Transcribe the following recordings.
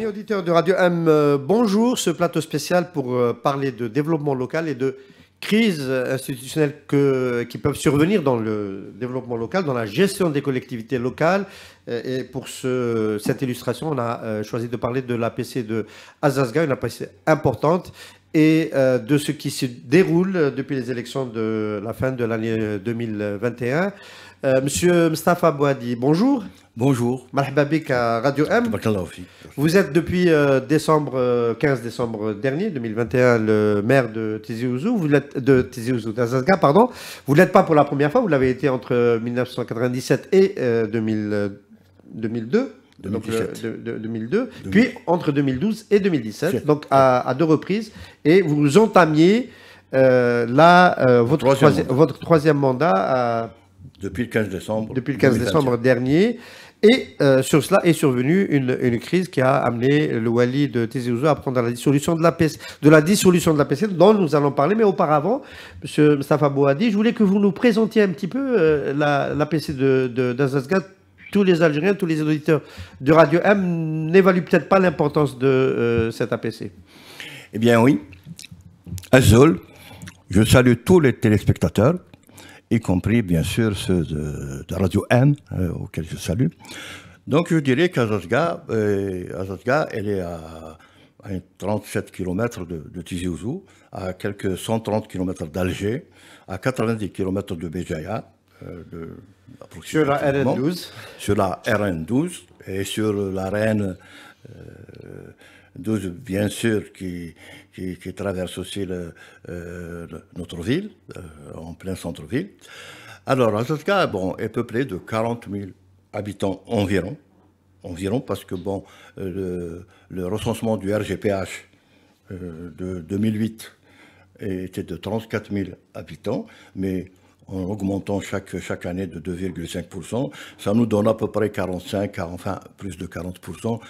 Amis auditeurs de Radio M, bonjour. Ce plateau spécial pour parler de développement local et de crises institutionnelles qui peuvent survenir dans le développement local, dans la gestion des collectivités locales. Et pour cette illustration, on a choisi de parler de l'APC de Azazga, une APC importante, et de ce qui se déroule depuis les élections de la fin de l'année 2021. Monsieur Mustafa Bouhadi, bonjour. Bonjour. Marhaba bik à Radio M. Vous êtes depuis 15 décembre dernier, 2021, le maire de Tizi Ouzou, d'Azazga, pardon. Vous ne l'êtes pas pour la première fois, vous l'avez été entre 1997 et 2002. 2002, puis entre 2012 et 2017, donc à deux reprises, et vous entamiez votre troisième mandat depuis le 15 décembre. Depuis le 15 décembre dernier. Et sur cela est survenue une crise qui a amené le Wali de Tizi Ouzou à prendre la dissolution de l'APC, dont nous allons parler. Mais auparavant, M. Mustafa Bouhadi, je voulais que vous nous présentiez un petit peu l'APC d'Azazga. Tous les Algériens, tous les auditeurs de Radio M n'évaluent peut-être pas l'importance de cette APC. Eh bien oui, Azol, je salue tous les téléspectateurs, y compris bien sûr ceux de Radio M, auxquels je salue. Donc je dirais qu'Azazga, elle est à 37 km de Tizi Ouzou, à quelques 130 km d'Alger, à 90 km de Béjaïa, sur la RN12. Sur la RN12 et sur la RN 12, bien sûr, qui traverse aussi notre ville, en plein centre-ville. Alors, Azazga, bon, est peuplée de 40 000 habitants environ parce que, bon, le recensement du RGPH de 2008 était de 34 000 habitants, mais en augmentant chaque année de 2,5%, ça nous donne à peu près plus de 40%,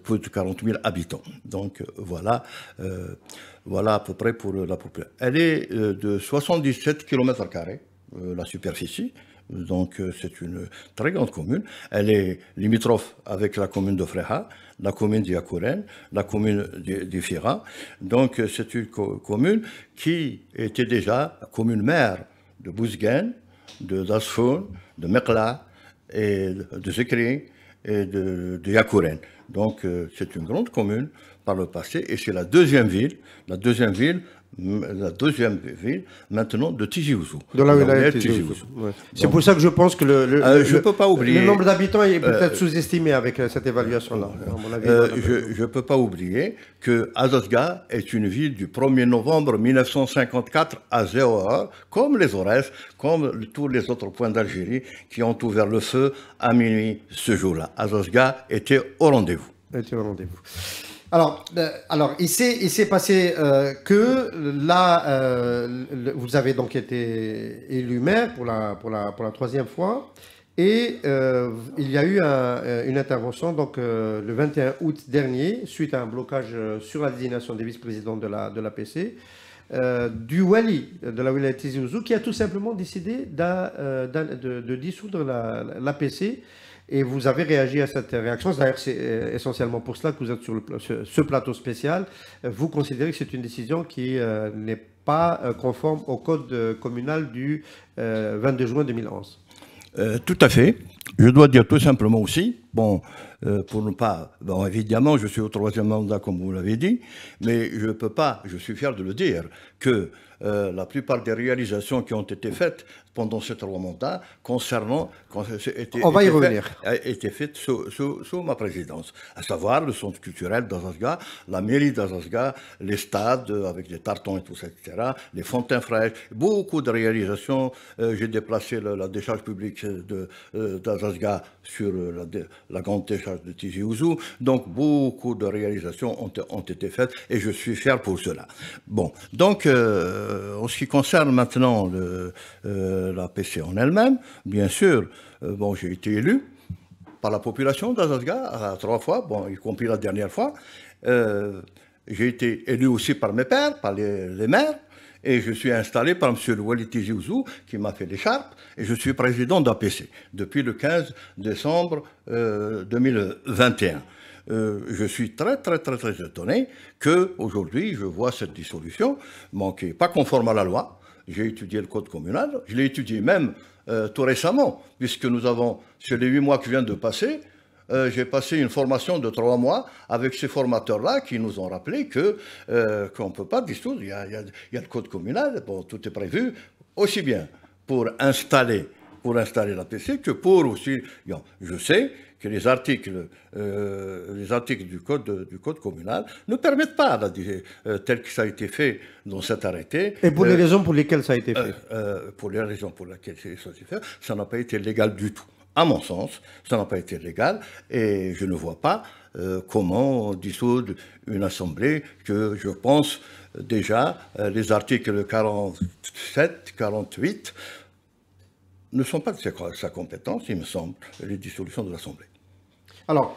plus de 40 000 habitants. Donc voilà à peu près pour la population. Elle est de 77 km², la superficie, donc c'est une très grande commune. Elle est limitrophe avec la commune de Fréha, la commune d'Yakouren, la commune d'Ifira. Donc c'est une commune qui était déjà la commune mère de Bouzguen, de Dasfoun, de Mekla, et de Zekri et de Yakouren. Donc c'est une grande commune par le passé et c'est la deuxième ville maintenant de Tizi Ouzou. De la wilaya de Tizi Ouzou. Ouais. C'est pour ça que je pense que le nombre d'habitants est peut-être sous-estimé avec cette évaluation-là. Je ne peux pas oublier que Azazga est une ville du 1er novembre 1954 à 0h, comme les Aurès, comme tous les autres points d'Algérie qui ont ouvert le feu à minuit ce jour-là. Azazga était au rendez-vous. Alors, il s'est passé que là, vous avez donc été élu maire pour la troisième fois, et il y a eu une intervention donc le 21 août dernier suite à un blocage sur la désignation des vice-présidents de l'APC du Wali de la wilaya Tizi Ouzou qui a tout simplement décidé de dissoudre l'APC. Et vous avez réagi à cette réaction. D'ailleurs, c'est essentiellement pour cela que vous êtes sur ce plateau spécial. Vous considérez que c'est une décision qui n'est pas conforme au code communal du 22 juin 2011. Tout à fait. Je dois dire tout simplement aussi, bon, pour ne pas... Bon, évidemment, je suis au troisième mandat, comme vous l'avez dit, mais je ne peux pas, je suis fier de le dire, que la plupart des réalisations qui ont été faites pendant ce trois mandats étaient faites sous ma présidence, à savoir le centre culturel d'Azazga, la mairie d'Azazga, les stades avec les tartons et tout ça, etc., les fontaines fraîches, beaucoup de réalisations. J'ai déplacé la décharge publique d'Azazga sur la grande décharge de Tizi Ouzou, donc beaucoup de réalisations ont été faites et je suis fier pour cela. Bon, donc en ce qui concerne maintenant l'APC en elle-même, bien sûr, bon, j'ai été élu par la population d'Azazga 3 fois, bon, y compris la dernière fois. J'ai été élu aussi par mes pairs, par les maires, et je suis installé par M. le Wali Tizi Ouzou, qui m'a fait l'écharpe, et je suis président d'APC depuis le 15 décembre 2021. je suis très étonné qu'aujourd'hui, je vois cette dissolution qui n'est pas conforme à la loi. J'ai étudié le code communal, je l'ai étudié même tout récemment, puisque nous avons, sur les 8 mois qui viennent de passer, j'ai passé une formation de 3 mois avec ces formateurs-là qui nous ont rappelé qu'on ne peut pas dissoudre. Il y a le code communal, bon, tout est prévu, aussi bien pour installer l'APC que pour aussi... Je sais que les articles du code communal ne permettent pas, tel que ça a été fait dans cet arrêté. Et pour les raisons pour lesquelles ça a été fait pour les raisons pour lesquelles ça a été fait, ça n'a pas été légal du tout. À mon sens, ça n'a pas été légal et je ne vois pas comment dissoudre une assemblée que je pense déjà les articles 47, 48 ne sont pas de sa compétence, il me semble, les dissolutions de l'Assemblée. Alors,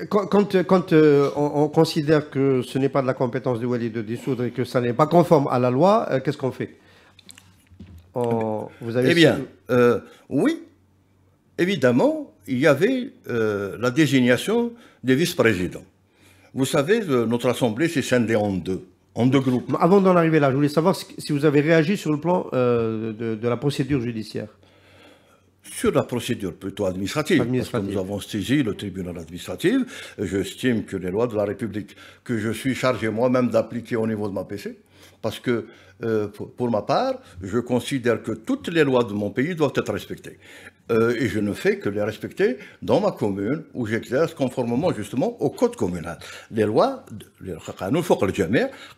quand on considère que ce n'est pas de la compétence du Wali de dissoudre et que ça n'est pas conforme à la loi, qu'est-ce qu'on fait? Oui, évidemment, il y avait la désignation des vice-présidents. Vous savez, notre Assemblée s'est scindée en deux groupes. Avant d'en arriver là, je voulais savoir si vous avez réagi sur le plan de la procédure judiciaire. Sur la procédure plutôt administrative, parce que nous avons saisi le tribunal administratif. J'estime que les lois de la République, que je suis chargé moi-même d'appliquer au niveau de ma PC, parce que pour ma part, je considère que toutes les lois de mon pays doivent être respectées. Et je ne fais que les respecter dans ma commune, où j'exerce conformément justement au code communal. Les lois, le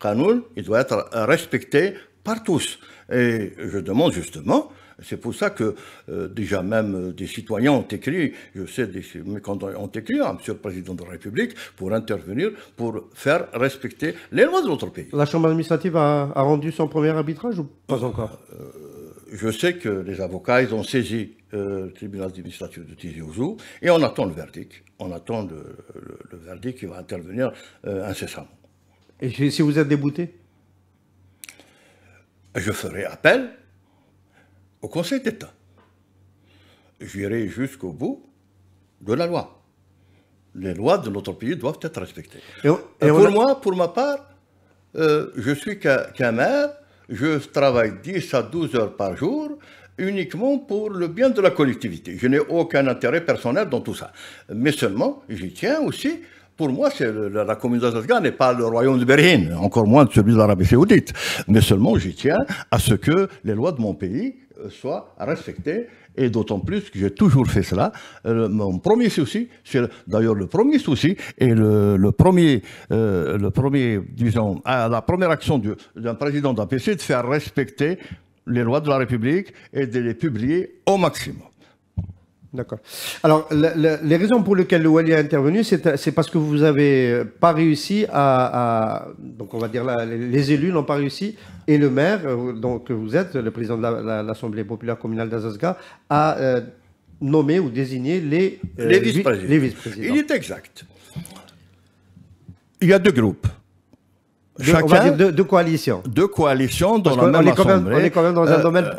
Qanoun, il doit être respecté par tous. Et je demande justement... C'est pour ça que déjà même des citoyens ont écrit, je sais, ont écrit à M. le Président de la République pour intervenir, pour faire respecter les lois de notre pays. La Chambre administrative a rendu son premier arbitrage ou pas encore? Je sais que les avocats, ils ont saisi le tribunal administratif de Tizi Ouzou et on attend le verdict. On attend le verdict qui va intervenir incessamment. Et si vous êtes débouté? Je ferai appel au Conseil d'État. J'irai jusqu'au bout de la loi. Les lois de notre pays doivent être respectées. Pour ma part, je suis qu'un maire, je travaille 10 à 12 heures par jour, uniquement pour le bien de la collectivité. Je n'ai aucun intérêt personnel dans tout ça. Mais seulement, j'y tiens aussi. Pour moi, la communauté d'Azazga n'est pas le royaume de Berlin, encore moins celui de l'Arabie Saoudite. Mais seulement, j'y tiens à ce que les lois de mon pays soient respectées, et d'autant plus que j'ai toujours fait cela. Mon premier souci, d'ailleurs le premier souci, et la première action d'un président d'APC, de faire respecter les lois de la République et de les publier au maximum. D'accord. Alors, les raisons pour lesquelles le Wali a intervenu, c'est parce que vous n'avez pas réussi donc on va dire les élus n'ont pas réussi, et le maire, donc vous êtes le président de l'Assemblée populaire communale d'Azazga, a nommé ou désigné les vice-présidents. Il est exact. Il y a deux groupes. On va dire deux coalitions. Deux coalitions dans la même assemblée. On est quand même dans un domaine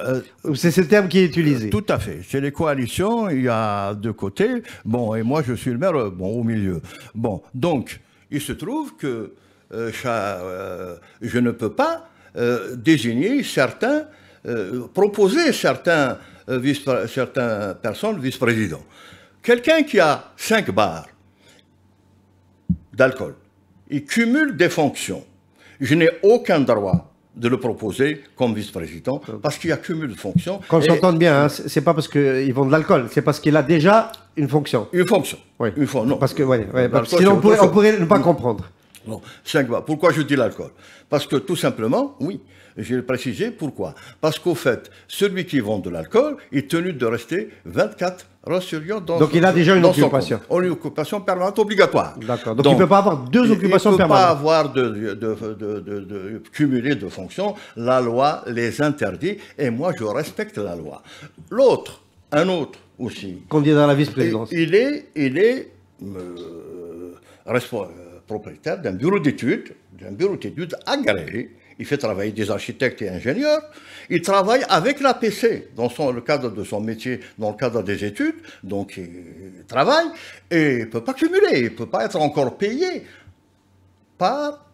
où c'est ce terme qui est utilisé. Tout à fait. C'est les coalitions, il y a deux côtés. Bon, et moi je suis le maire au milieu. Bon, donc, il se trouve que je ne peux pas désigner proposer certaines personnes vice-présidents. Quelqu'un qui a 5 bars d'alcool, il cumule des fonctions. Je n'ai aucun droit de le proposer comme vice-président parce qu'il y a cumul de fonctions. Qu'on s'entende bien, hein, c'est pas parce qu'ils vendent de l'alcool, c'est parce qu'il a déjà une fonction. Une fonction. Oui. Non. Parce que, sinon on pourrait ne pas comprendre. Non, 5 bars. Pourquoi je dis l'alcool? Parce que tout simplement, oui, j'ai précisé pourquoi. Parce qu'au fait, celui qui vend de l'alcool est tenu de rester 24 heures sur 24 dans Donc il a déjà une occupation. Une occupation permanente obligatoire. D'accord. Donc il ne peut pas avoir deux occupations permanentes. Il ne peut pas avoir de cumuler de fonctions. La loi les interdit et moi je respecte la loi. Un autre aussi. Candidat à la vice-présidence. Il est propriétaire d'un bureau d'études agréé. il fait travailler des architectes et ingénieurs, il travaille avec l'APC dans le cadre de son métier, dans le cadre des études, donc il travaille et il ne peut pas cumuler, il ne peut pas être encore payé par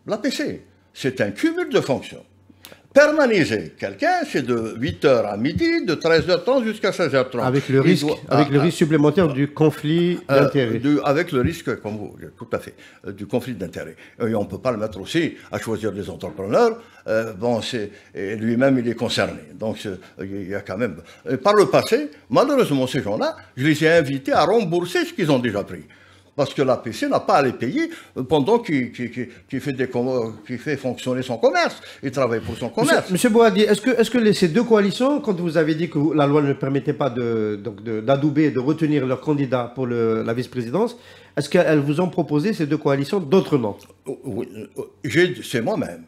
l'APC. C'est un cumul de fonctions. Permaniser quelqu'un, c'est de 8h à midi, de 13h30 jusqu'à 16h30. Avec le risque, risque supplémentaire du conflit d'intérêts. Avec le risque, comme vous, tout à fait, du conflit d'intérêts. Et on ne peut pas le mettre aussi à choisir des entrepreneurs. Lui-même, il est concerné. Donc, il y a quand même... Et par le passé, malheureusement, ces gens-là, je les ai invités à rembourser ce qu'ils ont déjà pris. Parce que l'APC n'a pas à les payer pendant qu'il fait fonctionner son commerce. Il travaille pour son commerce. Monsieur Boadi, est-ce que ces deux coalitions, quand vous avez dit que la loi ne permettait pas d'adouber, de retenir leur candidat pour la vice-présidence, est-ce qu'elles vous ont proposé, ces deux coalitions, d'autres noms? Oui, c'est moi-même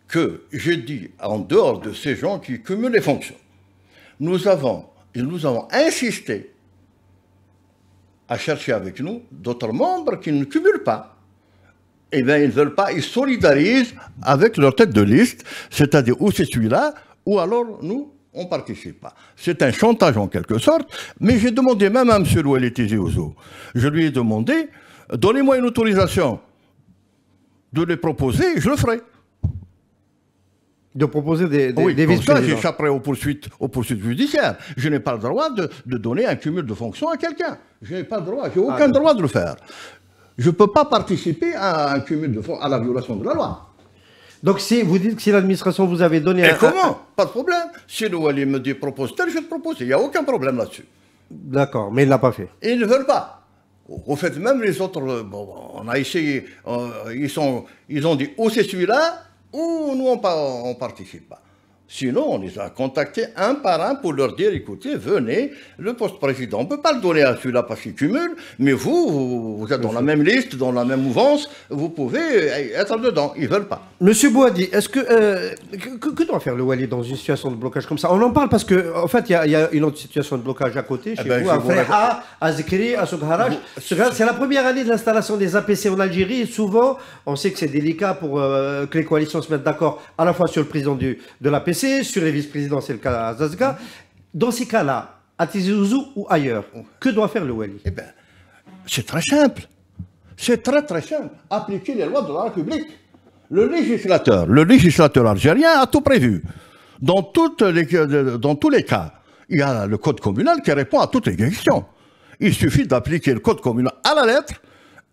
que j'ai dit, en dehors de ces gens qui cumulent les fonctions, nous avons insisté à chercher avec nous d'autres membres qui ne cumulent pas. Eh bien, ils ne veulent pas, ils solidarisent avec leur tête de liste, c'est-à-dire ou c'est celui-là, ou alors nous, on ne participe pas. C'est un chantage en quelque sorte, mais j'ai demandé même à M. Loueli Tizi Ouzou, je lui ai demandé, donnez-moi une autorisation de les proposer, je le ferai. De proposer des vice-présidents. J'échapperai aux poursuites judiciaires. Je n'ai pas le droit de donner un cumul de fonctions à quelqu'un. Je n'ai pas le droit, je n'ai aucun droit de le faire. Je ne peux pas participer à un cumul de fonctions, à la violation de la loi. Donc si vous dites que si l'administration vous avait donné... Et comment? Pas de problème. Si le Wali me dit propose tel, je le propose. Il n'y a aucun problème là-dessus. D'accord, mais il ne l'a pas fait. Et ils ne veulent pas. Au fait, même les autres, on a essayé, ils ont dit ou c'est celui-là, ou nous, on ne participe pas. Sinon, on les a contactés un par un pour leur dire, écoutez, venez, le poste-président, on ne peut pas le donner à celui-là parce qu'il cumule, mais vous êtes dans la même liste, dans la même mouvance, vous pouvez être dedans. Ils ne veulent pas. Monsieur Boadi, est-ce que doit faire le Wali dans une situation de blocage comme ça? On en parle parce qu'en fait, il y a une autre situation de blocage à côté, chez vous, à Zikri, à Soukharaj. C'est la première année de l'installation des APC en Algérie, et souvent, on sait que c'est délicat pour que les coalitions se mettent d'accord à la fois sur le président de l'APC, sur les vice-présidents, c'est le cas à Zazga. Dans ces cas-là, à Tizi Ouzou ou ailleurs, que doit faire le Wali? Eh bien, c'est très simple. C'est très très simple. Appliquer les lois de la République. Le législateur algérien a tout prévu. Dans tous les cas, il y a le code communal qui répond à toutes les questions. Il suffit d'appliquer le code communal à la lettre,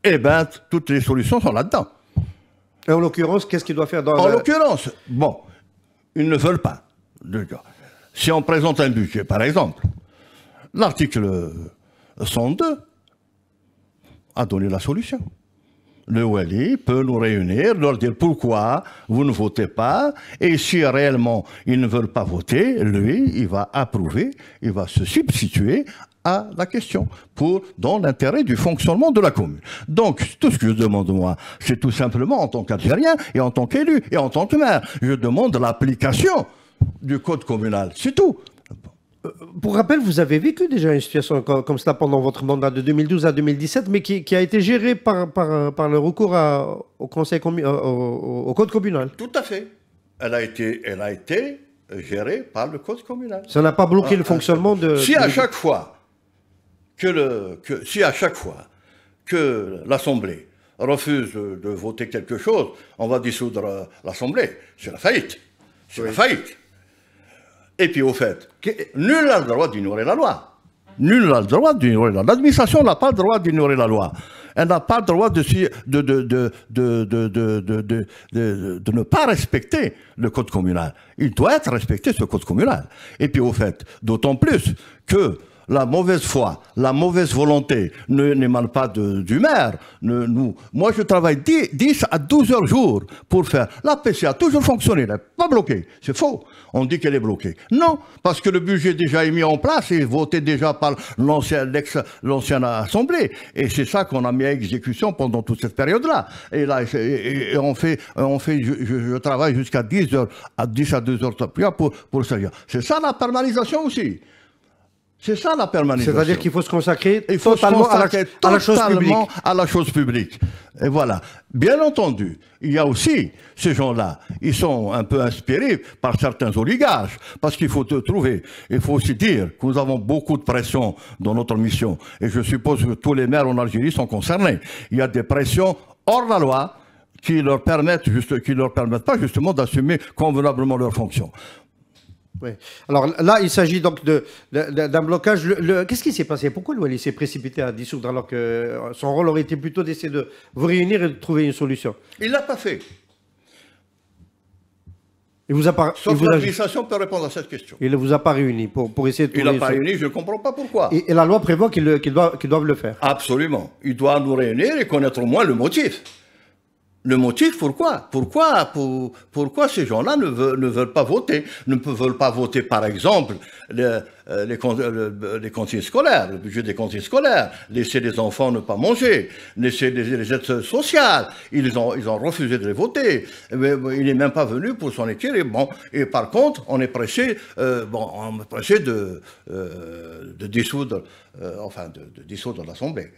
et bien, toutes les solutions sont là-dedans. Et en l'occurrence, qu'est-ce qu'il doit faire dans... En l'occurrence, bon... Ils ne veulent pas. Si on présente un budget, par exemple, l'article 102 a donné la solution. Le Wali peut nous réunir, leur dire pourquoi vous ne votez pas, et si réellement ils ne veulent pas voter, lui, il va approuver, il va se substituer à la question, dans l'intérêt du fonctionnement de la commune. Donc, tout ce que je demande, moi, c'est tout simplement, en tant qu'Algérien, et en tant qu'élu, et en tant que maire, je demande l'application du code communal, c'est tout. Pour rappel, vous avez vécu déjà une situation comme cela pendant votre mandat de 2012 à 2017, mais qui a été gérée par le recours au code communal. Tout à fait. Elle a été gérée par le code communal. Ça n'a pas bloqué le fonctionnement de... Si à chaque fois que l'Assemblée refuse de voter quelque chose, on va dissoudre l'Assemblée. C'est la faillite. C'est la faillite. Et puis au fait, nul n'a le droit d'ignorer la loi. Nul n'a le droit d'ignorer la loi. L'administration n'a pas le droit d'ignorer la loi. Elle n'a pas le droit de ne pas respecter le code communal. Il doit être respecté, ce code communal. Et puis au fait, d'autant plus que la mauvaise foi, la mauvaise volonté n'émane pas du maire. Moi, je travaille 10 à 12 heures jour pour faire. La PC a toujours fonctionné, elle n'est pas bloquée. C'est faux. On dit qu'elle est bloquée. Non, parce que le budget déjà est mis en place et voté déjà par l'ancienne Assemblée. Et c'est ça qu'on a mis à exécution pendant toute cette période-là. Et là, je travaille jusqu'à 10 à 2 heures pour ça. C'est ça la permanentisation aussi. C'est ça la permanence. C'est-à-dire qu'il faut se consacrer il faut totalement, se consacrer à la chose publique. à la chose publique. Et voilà. Bien entendu, il y a aussi ces gens-là, ils sont un peu inspirés par certains oligarches, parce qu'il faut trouver, il faut aussi dire que nous avons beaucoup de pression dans notre mission. Et je suppose que tous les maires en Algérie sont concernés. Il y a des pressions hors la loi qui leur permettent pas justement d'assumer convenablement leurs fonctions. Oui. Alors là, il s'agit donc d'un blocage. Qu'est-ce qui s'est passé? Pourquoi Louali s'est précipité à dissoudre alors que son rôle aurait été plutôt d'essayer de vous réunir et de trouver une solution? Il ne l'a pas fait. Sauf l'administration peut répondre à cette question. Il ne vous a pas réuni pour essayer de trouver Il n'a pas réuni, je ne comprends pas pourquoi. Et la loi prévoit qu'ils doivent le faire. Absolument. Il doit nous réunir et connaître au moins le motif. Le motif, pourquoi ces gens-là ne veulent pas voter? Ne veulent pas voter, par exemple, les cantines scolaires, le budget des cantines scolaires, laisser les enfants ne pas manger, laisser les aides sociales. Ils ont refusé de les voter. Mais il n'est même pas venu pour s'en étirer. Bon. Et par contre, on est pressé, de dissoudre, de dissoudre l'Assemblée.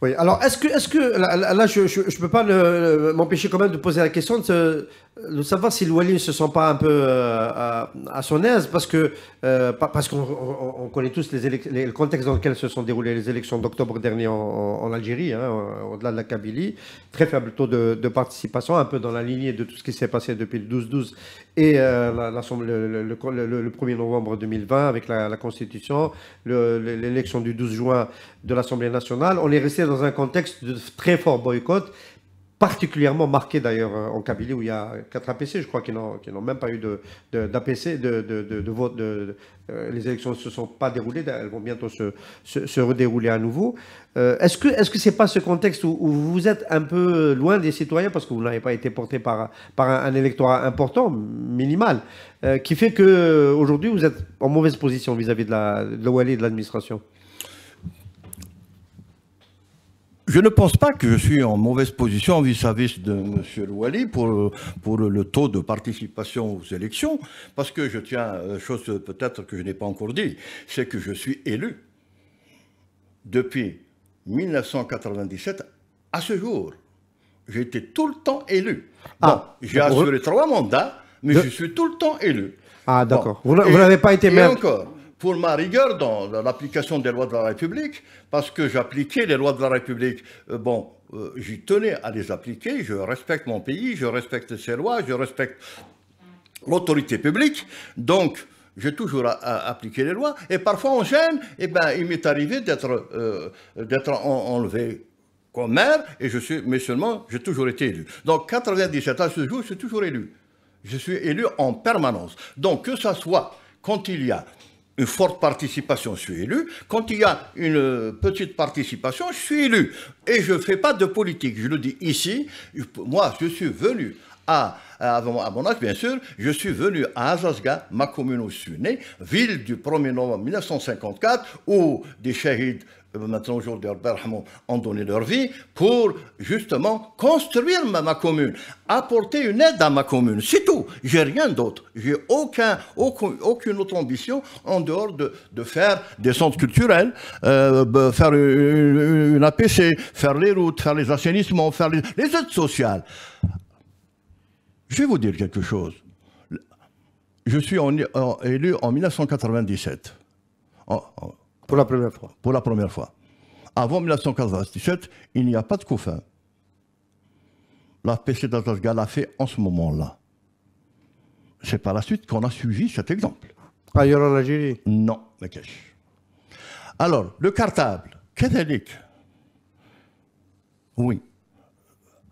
Oui, alors est-ce que là je ne peux pas m'empêcher quand même de poser la question de savoir si Louali ne se sent pas un peu à son aise, parce qu'on connaît tous le contexte dans lequel se sont déroulées les élections d'octobre dernier en Algérie, hein, au-delà de la Kabylie, très faible taux de participation, un peu dans la lignée de tout ce qui s'est passé depuis le 12-12 et le 1er novembre 2020 avec la Constitution, l'élection du 12 juin de l'Assemblée nationale. On est resté dans un contexte de très fort boycott, particulièrement marqué d'ailleurs en Kabylie, où il y a 4 APC, je crois, qui n'ont même pas eu d'APC, de vote. Les élections ne se sont pas déroulées, elles vont bientôt se redérouler à nouveau. Est-ce que c'est pas ce contexte où vous êtes un peu loin des citoyens, parce que vous n'avez pas été porté par un électorat important, minimal, qui fait qu'aujourd'hui vous êtes en mauvaise position vis-à-vis de Louali et de l'administration? Je ne pense pas que je suis en mauvaise position vis-à-vis de M. Louali pour le taux de participation aux élections, parce que je tiens à chose peut-être que je n'ai pas encore dit, c'est que je suis élu depuis 1997 à ce jour. J'ai été tout le temps élu. Bon, j'ai assuré 3 mandats, mais je suis tout le temps élu. Ah d'accord. Bon. Vous n'avez pas été maire. Et encore, pour ma rigueur dans l'application des lois de la République, parce que j'appliquais les lois de la République, j'y tenais à les appliquer, je respecte mon pays, je respecte ses lois, je respecte l'autorité publique, donc j'ai toujours appliqué les lois, et parfois en gêne, il m'est arrivé d'être enlevé comme maire, mais seulement j'ai toujours été élu. Donc 97 à ce jour, je suis toujours élu. Je suis élu en permanence. Donc que ça soit quand il y a une forte participation, je suis élu. Quand il y a une petite participation, je suis élu. Et je ne fais pas de politique. Je le dis ici. Moi, je suis venu à mon âge, bien sûr, je suis venu à Azazga, ma commune où je suis né, ville du 1er novembre 1954, où des shahids, maintenant aujourd'hui, ont donné leur vie pour justement construire ma commune, apporter une aide à ma commune. C'est tout. J'ai rien d'autre. J'ai aucune autre ambition en dehors de faire des centres culturels, faire une APC, faire les routes, faire les assainissements, faire les aides sociales. Je vais vous dire quelque chose. Je suis élu en 1997. Pour la première fois. Pour la première fois. Avant 1997, il n'y a pas de COUFIN. La PC d'Azazga l'a fait en ce moment-là. C'est par la suite qu'on a suivi cet exemple. Ailleurs en Algérie? Non, mais qu'est-ce? Alors, le cartable, Kédélik. Oui.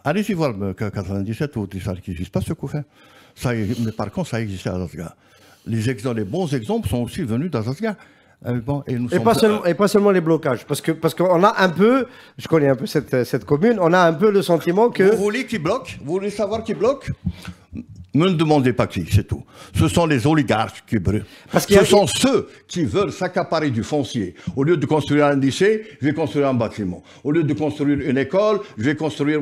Allez-y voir le 97, où ça n'existe pas ce COUFIN. Mais par contre, ça existait à Azazga. Les bons exemples sont aussi venus d'Azazga. Et pas seulement les blocages, parce qu'on a un peu, je connais un peu cette commune, on a un peu le sentiment que... Vous voulez qui bloque? Vous voulez savoir qui bloque? Ne me demandez pas qui, c'est tout. Ce sont les oligarques qui brûlent. Ce sont ceux qui veulent s'accaparer du foncier. Au lieu de construire un lycée, je vais construire un bâtiment. Au lieu de construire une école, je vais construire,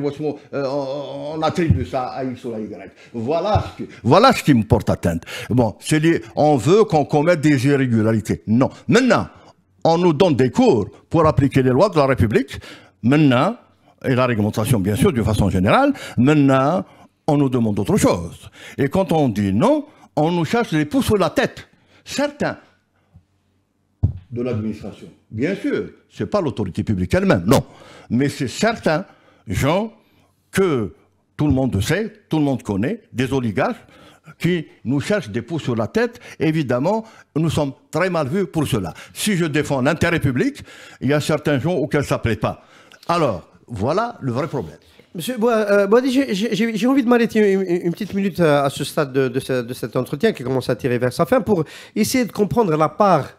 on attribue ça à X ou à Y. Voilà ce qui me porte atteinte. Bon, on veut qu'on commette des irrégularités. Non. Maintenant, on nous donne des cours pour appliquer les lois de la République. Maintenant, et la réglementation, bien sûr, de façon générale. Maintenant, on nous demande autre chose. Et quand on dit non, on nous cherche les pouces sur la tête. Certains de l'administration, bien sûr, ce n'est pas l'autorité publique elle-même, non. Mais c'est certains gens que tout le monde sait, tout le monde connaît, des oligarques, qui nous cherchent des pouces sur la tête. Évidemment, nous sommes très mal vus pour cela. Si je défends l'intérêt public, il y a certains gens auxquels ça ne plaît pas. Alors, voilà le vrai problème. Monsieur Boadi, j'ai envie de m'arrêter une petite minute à ce stade de cet entretien qui commence à tirer vers sa fin pour essayer de comprendre la part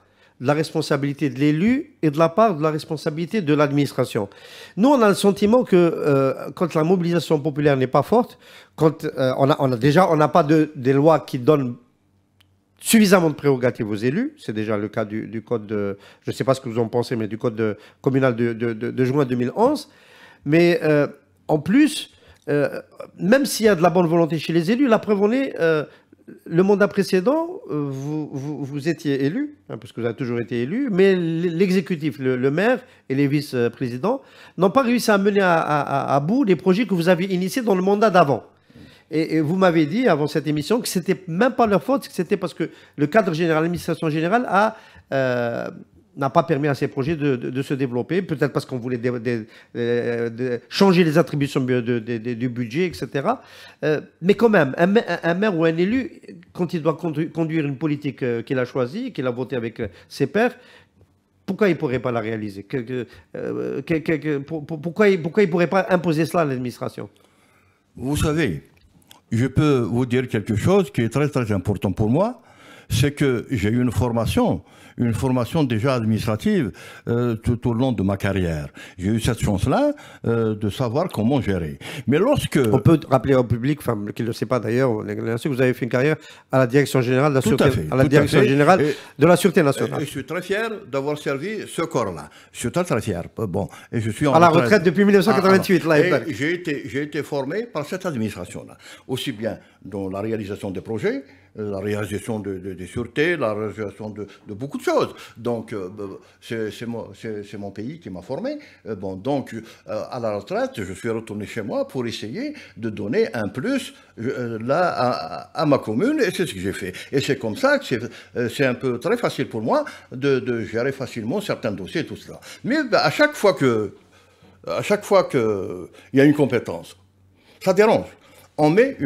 de la responsabilité de l'élu et de la part de la responsabilité de l'administration. Nous, on a le sentiment que quand la mobilisation populaire n'est pas forte, quand on n'a pas des lois qui donnent suffisamment de prérogatives aux élus, c'est déjà le cas du code de, je ne sais pas ce que vous en pensez, mais du code communal de juin 2011, mais en plus, même s'il y a de la bonne volonté chez les élus, la preuve en est, le mandat précédent, vous étiez élu, hein, parce que vous avez toujours été élu, mais l'exécutif, le maire et les vice-présidents n'ont pas réussi à mener à bout les projets que vous avez initiés dans le mandat d'avant. Et vous m'avez dit avant cette émission que ce n'était même pas leur faute, que c'était parce que le cadre général, l'administration générale n'a pas permis à ces projets de se développer, peut-être parce qu'on voulait changer les attributions du budget, etc. Mais quand même, un maire ou un élu, quand il doit conduire une politique qu'il a choisie, qu'il a votée avec ses pairs, pourquoi il ne pourrait pas la réaliser? Pourquoi il ne pourrait pas imposer cela à l'administration? Vous savez, je peux vous dire quelque chose qui est très très important pour moi, c'est que j'ai eu une formation déjà administrative tout au long de ma carrière. J'ai eu cette chance-là de savoir comment gérer. Mais lorsque... On peut rappeler au public, enfin, qui ne le sait pas d'ailleurs, que vous avez fait une carrière à la Direction Générale de la Sûreté, de la Sûreté Nationale. Et je suis très fier d'avoir servi ce corps-là. Je suis très très fier. Bon, et je suis à la retraite depuis 1988. J'ai été formé par cette administration-là, aussi bien dans la réalisation des projets, la réalisation des sûretés, la réalisation de beaucoup de choses. Donc, c'est mon pays qui m'a formé. Bon, donc, à la retraite, je suis retourné chez moi pour essayer de donner un plus là à ma commune, et c'est ce que j'ai fait. Et c'est comme ça que c'est un peu très facile pour moi de gérer facilement certains dossiers et tout cela. Mais à chaque fois qu'il y a une compétence, ça dérange. On met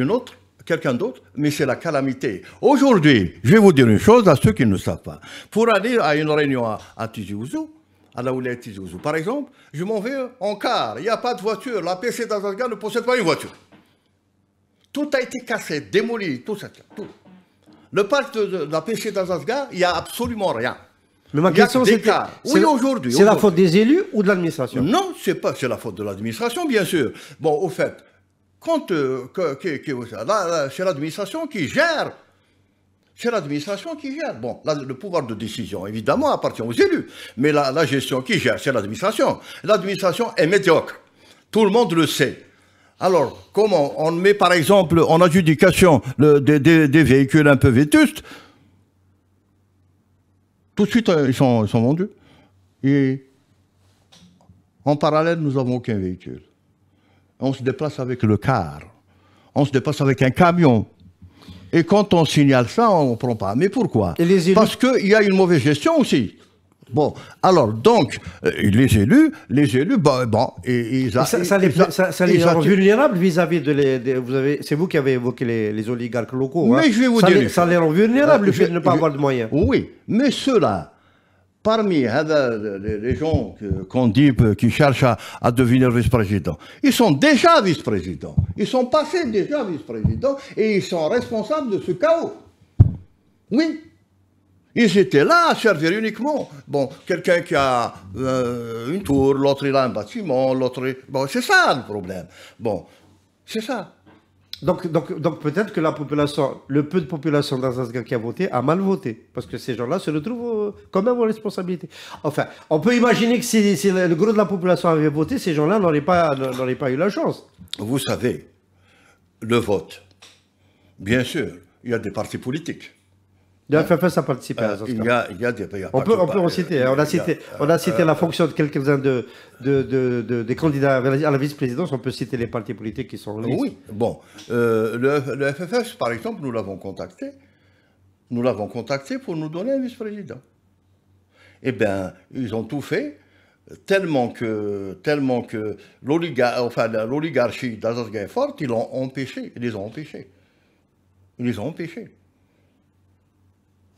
quelqu'un d'autre, mais c'est la calamité. Aujourd'hui, je vais vous dire une chose à ceux qui ne savent pas. Pour aller à une réunion à Tizi Ouzou, à la Oulaya Tizi Ouzou, par exemple, je m'en vais en car. Il n'y a pas de voiture. La PC d'Azazga ne possède pas une voiture. Tout a été cassé, démoli, tout ça. Tout. Le parc de la PC d'Azazga, il n'y a absolument rien. Mais ma question, c'est aujourd'hui. C'est la faute des élus ou de l'administration? Non, c'est la faute de l'administration, bien sûr. Bon, au fait, là, c'est l'administration qui gère. C'est l'administration qui gère. Bon, là, le pouvoir de décision, évidemment, appartient aux élus. Mais la gestion qui gère, c'est l'administration. L'administration est médiocre. Tout le monde le sait. Alors, comment on met, par exemple, en adjudication des véhicules un peu vétustes, tout de suite, ils sont vendus. Et en parallèle, nous n'avons aucun véhicule. On se déplace avec le car. On se déplace avec un camion. Et quand on signale ça, on ne prend pas. Mais pourquoi? Parce qu'il y a une mauvaise gestion aussi. Bon, alors, donc, les élus, bon, ça les rend vulnérables vis-à-vis c'est vous qui avez évoqué les oligarques locaux. Mais hein. Je vais vous dire. Ça les rend vulnérables, le fait de ne pas avoir de moyens. Oui, mais ceux-là, parmi les gens qu'on dit qui cherchent à devenir vice-président, ils sont déjà vice-présidents. Ils sont passés déjà vice-présidents et ils sont responsables de ce chaos. Oui. Ils étaient là à servir uniquement. Bon, quelqu'un qui a une tour, l'autre il a un bâtiment, l'autre... Bon, c'est ça le problème. Bon, c'est ça. Donc peut-être que la population, le peu de population d'Azazga qui a voté, a mal voté. Parce que ces gens-là se retrouvent quand même aux responsabilités. Enfin, on peut imaginer que si le gros de la population avait voté, ces gens-là n'auraient pas eu la chance. Vous savez, le vote, bien sûr, il y a des partis politiques. Le FFS a participé à Azazga. Il y a des... On peut en citer. On a cité la fonction de quelques-uns des candidats à la vice-présidence. On peut citer les partis politiques qui sont en liste. Oui, bon. Le FFS, par exemple, nous l'avons contacté. Nous l'avons contacté pour nous donner un vice-président. Eh bien, ils ont tout fait, tellement que l'oligarchie d'Azazga est forte, ils l'ont empêché. Ils les ont empêchés. Ils les ont empêchés.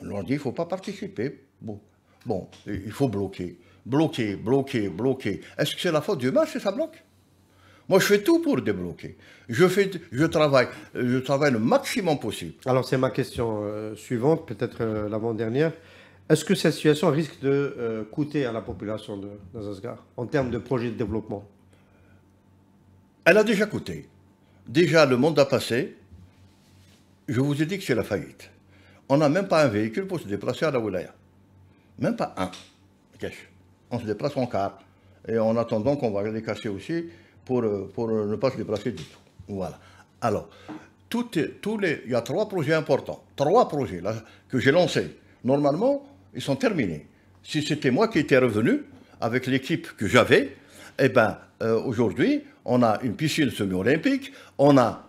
On leur dit, il ne faut pas participer. Bon, il faut bloquer. Bloquer. Est-ce que c'est la faute du maire si ça bloque? Moi, je fais tout pour débloquer. Je travaille le maximum possible. Alors, c'est ma question suivante, peut-être l'avant-dernière. Est-ce que cette situation risque de coûter à la population d'Azazga en termes de projet de développement? Elle a déjà coûté. Déjà, le mandat passé, je vous ai dit que c'est la faillite. On n'a même pas un véhicule pour se déplacer à la wilaya. Même pas un. On se déplace en car. Et en attendant qu'on va les casser aussi pour ne pas se déplacer du tout. Voilà. Alors, il y a 3 projets importants. 3 projets là, que j'ai lancés. Normalement, ils sont terminés. Si c'était moi qui étais revenu avec l'équipe que j'avais, eh bien, aujourd'hui, on a une piscine semi-olympique, on a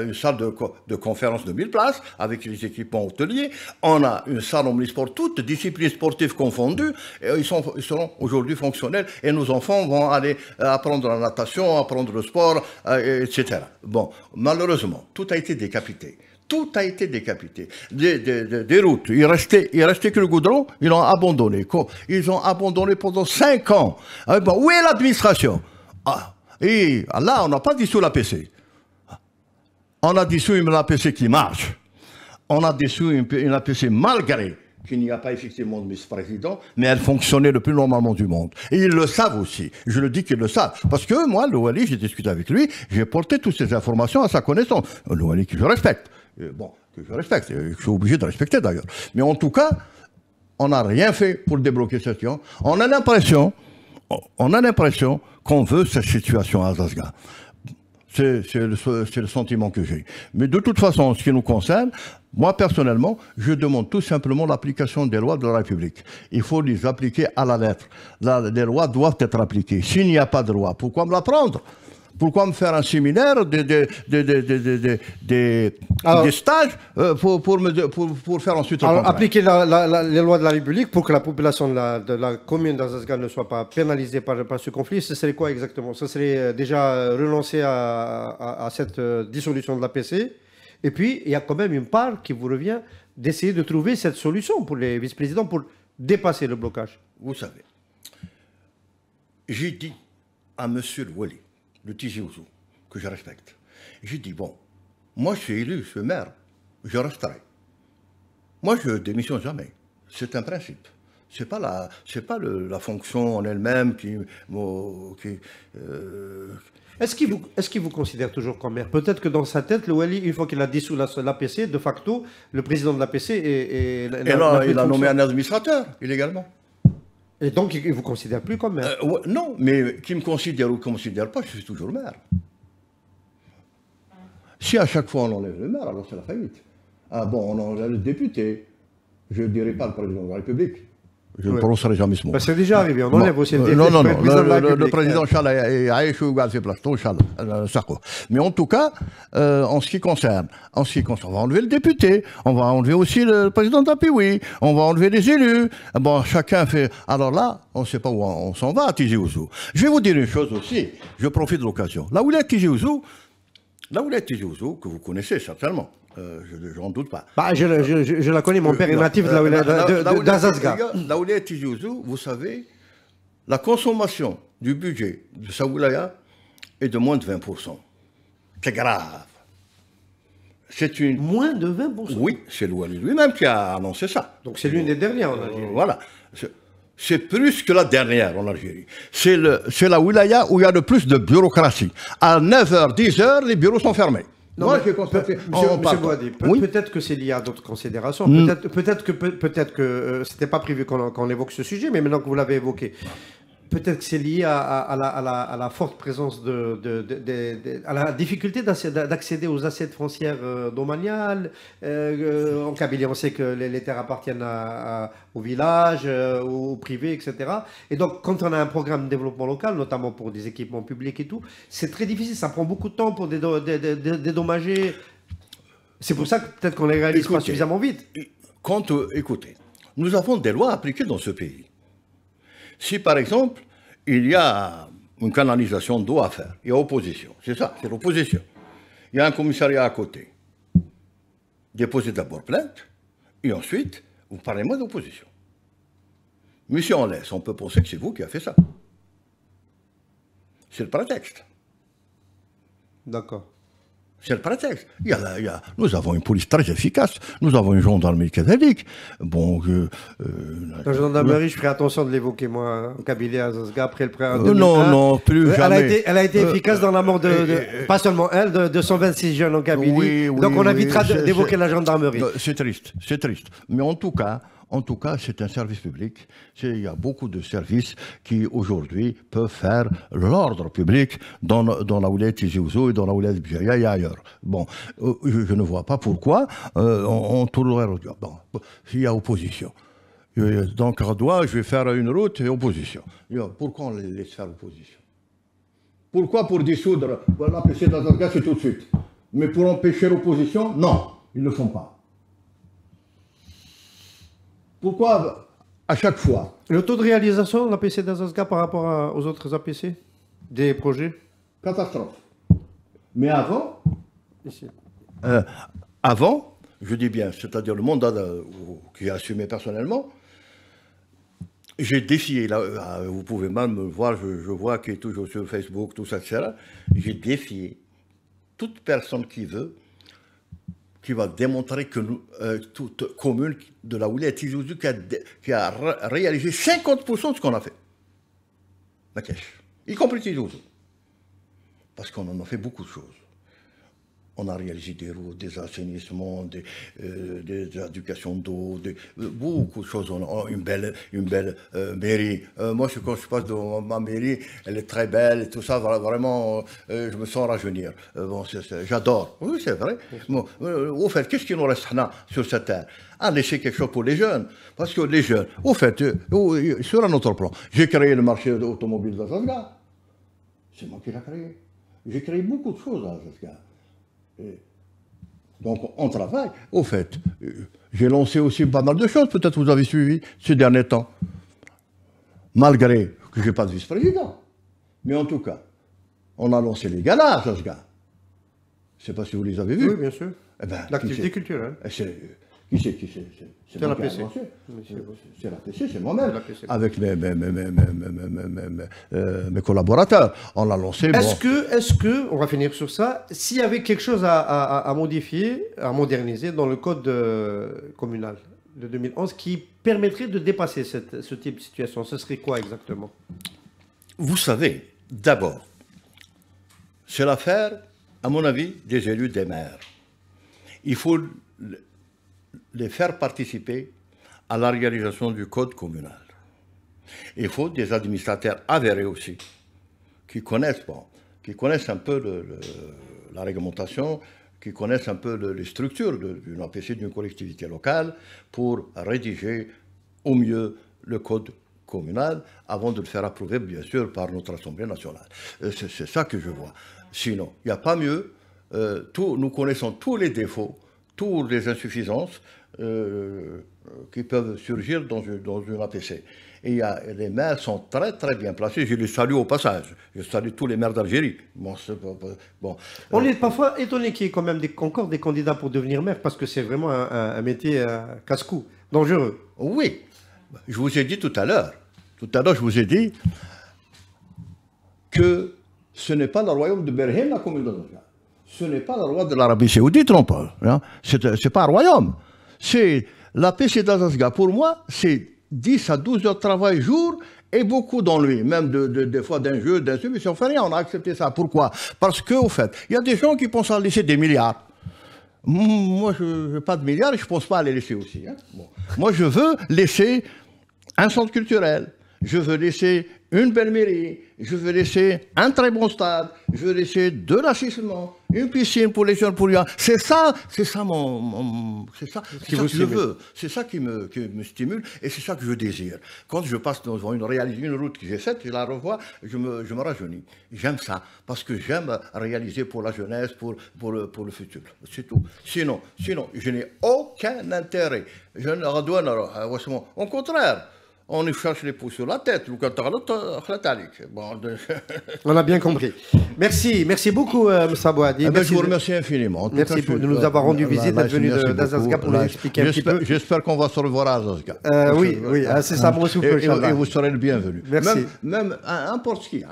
une salle de conférence de 1000 places avec les équipements hôteliers, on a une salle omnisport, toutes disciplines sportives confondues, et ils seront aujourd'hui fonctionnels et nos enfants vont aller apprendre la natation, apprendre le sport, etc. Bon, malheureusement, tout a été décapité. Tout a été décapité. Des routes, il restait que le goudron, ils l'ont abandonné. Ils ont abandonné pendant 5 ans. Bon, où est l'administration? Et là, on n'a pas dissous l'APC. On a dissous une APC qui marche. On a dissous une APC malgré qu'il n'y a pas effectivement de vice-président, mais elle fonctionnait le plus normalement du monde. Et ils le savent aussi. Je le dis qu'ils le savent. Parce que moi, le Wali, j'ai discuté avec lui, j'ai porté toutes ces informations à sa connaissance. Le Wali que je respecte. Que je respecte. Je suis obligé de respecter d'ailleurs. Mais en tout cas, on n'a rien fait pour débloquer cette situation. On a l'impression qu'on veut cette situation à Azazga. C'est le sentiment que j'ai. Mais de toute façon, en ce qui nous concerne, moi personnellement, je demande tout simplement l'application des lois de la République. Il faut les appliquer à la lettre. Les lois doivent être appliquées. S'il n'y a pas de loi, pourquoi me la prendre? Pourquoi me faire un séminaire, des stages pour faire ensuite un contrat? Appliquer les lois de la République pour que la population de la commune d'Azazga ne soit pas pénalisée par ce conflit, ce serait quoi exactement? Ce serait déjà renoncer à cette dissolution de l'APC. Et puis, il y a quand même une part qui vous revient d'essayer de trouver cette solution pour les vice-présidents pour dépasser le blocage. Vous savez, j'ai dit à M. le Wali, le Tizi Ouzou, que je respecte. J'ai dit, bon, moi je suis élu, je suis maire, je resterai. Moi je démissionne jamais. C'est un principe. C'est pas la fonction en elle-même qui Est-ce qu'il vous considère toujours comme maire? Peut-être que dans sa tête, le Wali, une fois qu'il a dissous l'APC, de facto, le président de l'APC est... Et là, il a nommé un administrateur, illégalement. Et donc, il ne vous considère plus comme maire? Non, mais qui me considère ou ne considère pas, je suis toujours maire. Si à chaque fois on enlève le maire, alors c'est la faillite. Ah bon, on enlève le député. Je ne dirais pas le président de la République. Je ne prononcerai jamais ce mot. C'est déjà arrivé, on enlève aussi le député. Non, le président Chala est mais en tout cas, en ce qui concerne, on va enlever le député, on va enlever aussi le président d'Apiwi, on va enlever les élus. Bon, chacun fait... Alors là, on ne sait pas où on s'en va à Tizi Ouzou. Je vais vous dire une chose aussi, je profite de l'occasion. Là où il est Tizi Ouzou, que vous connaissez certainement, je n'en doute pas. Bah, je la connais, mon père est natif d'Azazga. Là où il est Tizi Ouzou, vous savez, la consommation du budget de sa wilaya est de moins de 20%. C'est grave. Moins de 20%? Oui, c'est le Wali lui-même qui a annoncé ça. Donc c'est l'une des dernières en Algérie. Voilà. C'est plus que la dernière en Algérie. C'est la wilaya où il y a le plus de bureaucratie. À 9h, 10h, les bureaux sont fermés. Moi, j'ai constaté. Monsieur Boadi, Oui. peut-être que c'est lié à d'autres considérations. Peut-être que c'était pas prévu qu'on évoque ce sujet, mais maintenant que vous l'avez évoqué, peut-être que c'est lié à la forte présence à la difficulté d'accéder aux assiettes foncières domaniales. En Kabylie, on sait que les terres appartiennent au village, au privé, etc. Et donc, quand on a un programme de développement local, notamment pour des équipements publics et tout, c'est très difficile. Ça prend beaucoup de temps pour dédommager. C'est pour ça que peut-être qu'on les réalise pas suffisamment vite. Écoutez, nous avons des lois appliquées dans ce pays. Si par exemple, il y a une canalisation d'eau à faire, il y a opposition, c'est ça, c'est l'opposition. Il y a un commissariat à côté. Déposez d'abord plainte, et ensuite, vous parlez-moi d'opposition. Mais si on laisse, on peut penser que c'est vous qui avez fait ça. C'est le prétexte. D'accord. C'est le prétexte. Nous avons une police très efficace. Nous avons une gendarmerie catholique. Bon, la gendarmerie, je ferai attention de l'évoquer, moi, en Kabylie, à Zazga, après le prêt. Non, plus jamais. Elle a été efficace dans la mort pas seulement elle, de 126 jeunes en Kabylie. Donc on évitera d'évoquer la gendarmerie. C'est triste, c'est triste. Mais en tout cas, c'est un service public. Il y a beaucoup de services qui, aujourd'hui, peuvent faire l'ordre public dans la Ouled Tizi Ouzou et dans la Ouled Bjaya et ailleurs. Bon, je ne vois pas pourquoi on tournerait. Bon, il y a opposition. Dans Cardois, je vais faire une route et opposition. Pourquoi on les laisse faire opposition? Pourquoi pour dissoudre l'APC d'Azazga, c'est tout de suite? Mais pour empêcher l'opposition, non, ils ne le font pas. Pourquoi à chaque fois? Le taux de réalisation de l'APC d'Azazga par rapport aux autres APC des projets? Catastrophe. Mais avant, je dis bien, c'est-à-dire le mandat qui a assumé personnellement, j'ai défié, là, vous pouvez mal me voir, je vois qu'il est toujours sur Facebook, tout ça, etc. J'ai défié toute personne qui va démontrer que toute commune de la Ouled Tizi Ouzou qui a réalisé 50% de ce qu'on a fait. Marrakech, y compris Tizi Ouzou. Parce qu'on en a fait beaucoup de choses. On a réalisé des routes, des assainissements, des éducations d'eau, beaucoup de choses. On a une belle mairie. Moi, quand je passe dans ma mairie, elle est très belle et tout ça. Vraiment, je me sens rajeunir. Bon, j'adore. Oui, c'est vrai. Bon, au fait, qu'est-ce qu'il nous reste sur cette terre? À laisser quelque chose pour les jeunes. Parce que les jeunes, au fait, sur un autre plan, j'ai créé le marché automobile d'Azazga. C'est moi qui l'ai créé. J'ai créé beaucoup de choses à Azazga. Donc on travaille. Au fait, j'ai lancé aussi pas mal de choses, peut-être vous avez suivi ces derniers temps. Malgré que je n'ai pas de vice-président. Mais en tout cas, on a lancé les galas à Azazga. Je ne sais pas si vous les avez vus. Oui, bien sûr. Eh ben, l'activité culturelle. Qui c'est? C'est l'APC. C'est l'APC, c'est moi-même. Avec mes collaborateurs. On l'a lancé. Est-ce que, on va finir sur ça, s'il y avait quelque chose à modifier, à moderniser dans le code communal de 2011 qui permettrait de dépasser ce type de situation, ce serait quoi exactement? Vous savez, d'abord, c'est l'affaire, à mon avis, des élus, des maires. Il faut les faire participer à la réalisation du code communal. Il faut des administrateurs avérés aussi, qui connaissent un peu la réglementation, qui connaissent un peu les structures d'une APC, d'une collectivité locale, pour rédiger au mieux le code communal, avant de le faire approuver, bien sûr, par notre Assemblée nationale. C'est ça que je vois. Sinon, il n'y a pas mieux. Nous connaissons tous les défauts, toutes les insuffisances qui peuvent surgir dans une APC. Et les maires sont très très bien placés. Je les salue au passage. Je salue tous les maires d'Algérie. Bon, on est parfois étonné qu'il y ait quand même encore des candidats pour devenir maire, parce que c'est vraiment un métier casse-cou, dangereux. Oui, je vous ai dit tout à l'heure, je vous ai dit que ce n'est pas le royaume de Berhem, la commune de Zazga. Ce n'est pas le roi de l'Arabie Saoudite non pas. Hein. C'est pas un royaume. C'est l'APC d'Azazga. Pour moi, c'est 10 à 12 heures de travail jour et beaucoup d'ennuis, même des fois d'un jeu, d'un truc, mais on fait rien, on a accepté ça. Pourquoi? Parce qu'au fait, il y a des gens qui pensent à laisser des milliards. Moi, je n'ai pas de milliards et je ne pense pas à les laisser aussi. Hein. Bon. Moi, je veux laisser un centre culturel, je veux laisser une belle mairie, je veux laisser un très bon stade, je veux laisser de l'assistement, une piscine pour les jeunes, pour les gens. C'est ça c'est ça que je veux. C'est ça qui me stimule et c'est ça que je désire. Quand je passe devant une route que j'ai faite, je la revois, je me rajeunis. J'aime ça parce que j'aime réaliser pour la jeunesse, pour le futur. C'est tout. Sinon, je n'ai aucun intérêt. Au contraire. On y cherche les pouces sur la tête. On a bien compris. Merci beaucoup, Moussa Bouhaddi. Je vous remercie infiniment. Merci de nous avoir rendu visite, d'être venu d'Azazga pour nous expliquer un petit peu. J'espère qu'on va se revoir à Azazga. Oui, c'est ça mon souffle. Et vous serez le bienvenu. Merci. Même n'importe qui.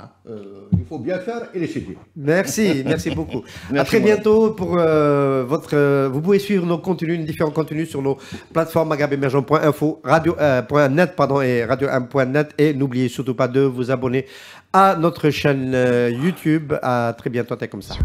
Il faut bien faire et laisser dire. Merci beaucoup. À très bientôt pour vous pouvez suivre nos contenus, différents contenus sur nos plateformes maghreb-émergent.info, radio.net, et radio1.net, et n'oubliez surtout pas de vous abonner à notre chaîne YouTube. À très bientôt, comme ça.